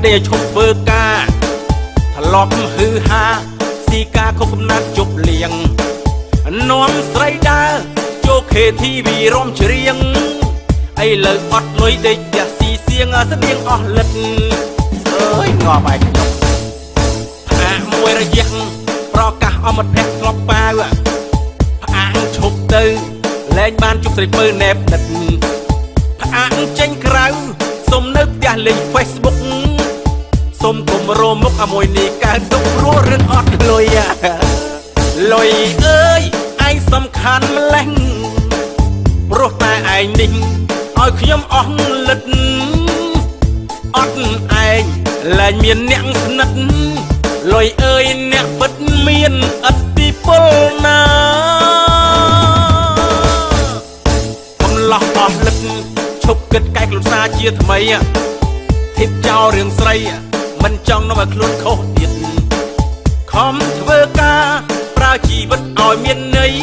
ដែលឈប់ធ្វើការថ្លប់ហឺហាស៊ីកាខុសកំណត់ជប់លៀងនាំស្រីដើរចូលខេធីវីរំច្រៀងឥឡូវអត់លុយដេកផ្ទះស៊ីសៀងស្តៀងអស់លិតអើយងាប់ឯខ្ញុំផ្អាកមួយរយៈប្រកាសអមតភៈធ្លាប់ប៉ាវផ្អាកឈប់ទៅលែងបានជប់ស្រីពើណែបដិតផ្អាកចេញក្រៅសុំនៅផ្ទះលេង Facebook សុំគុំរមុខមួយនេះកើតទុកព្រោះរឿងអត់លុយលុយអើយឯងសំខាន់ម្លេះព្រោះតែឯងនេះឲ្យខ្ញុំអស់លិតអត់ឯងលែងមានអ្នកស្និទ្ធលុយអើយអ្នកពិតមានឥទ្ធិពលណាកំឡោះអស់លិតឈប់គិតកែខ្លួនសាជាថ្មីធីបចោលរឿងស្រីមិនចង់នាំឲ្យខ្លួនខុសទៀតខំធ្វើការប្រើជីវិតឲ្យមានន័យ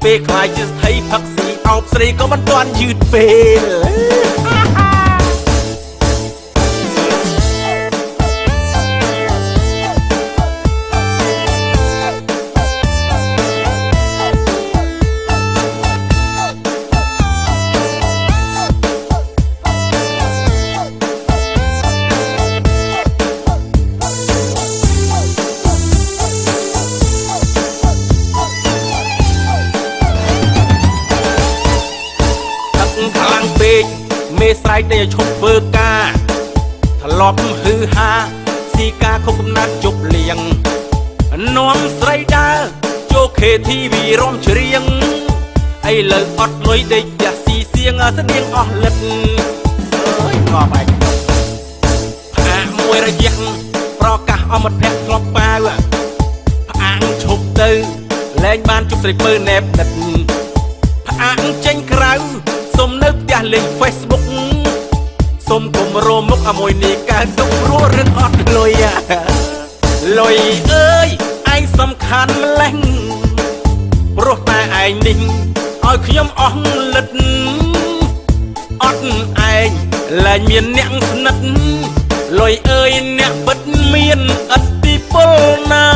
ពេលខ្លាយជាស្ថិផឹកស៊ីអោបស្រីក៏មិនទាន់យឺតពេលមេស្រ័យតែឈប់ធ្វើការថ្លប់ហឺហាស៊ីកាខុសកំណត់ជប់លៀងនាំស្រីដើរចូលខេធីវីរំច្រៀងឥឡូវអត់លុយដេកផ្ទះស៊ីសៀងស្តៀងអស់លិតអើយងាប់ឯខ្ញុំផ្អាកមួយរយៈប្រកាសអមតភៈធ្លាប់ប៉ាវផ្អាកឈប់ទៅលែងបានជប់ស្រីពើណែបដិតផ្អាកចេញក្រៅសុំនៅផ្ទះលេង Facebook សុំគុំរមុខមួយនេះកើតទុកព្រោះរឿងអត់លុយលុយអើយឯងសំខាន់ម្លេះព្រោះតែឯងនេះឲ្យខ្ញុំអស់លិតអត់ឯងលែងមានអ្នកស្និទ្ធលុយអើយអ្នកពិតមានឥទ្ធិពលណា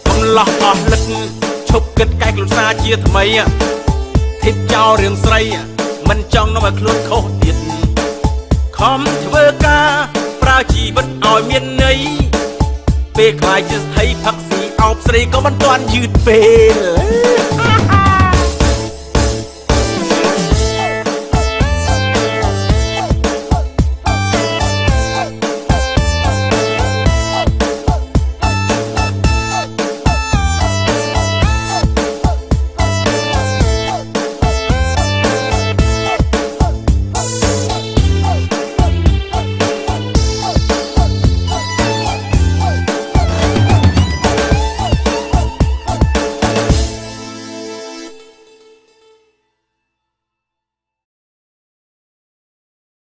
កំឡោះអស់លិតឈប់គិតកែខ្លួនសាជាថ្មីធីបចោលរឿងស្រីមិនចង់នាំឲ្យខ្លួនខុសទៀតខំធ្វើការប្រើជីវិតឲ្យមានន័យពេលខ្លាយជាស្ថិផឹកស៊ីអោបស្រីក៏មិនទាន់យឺតពេល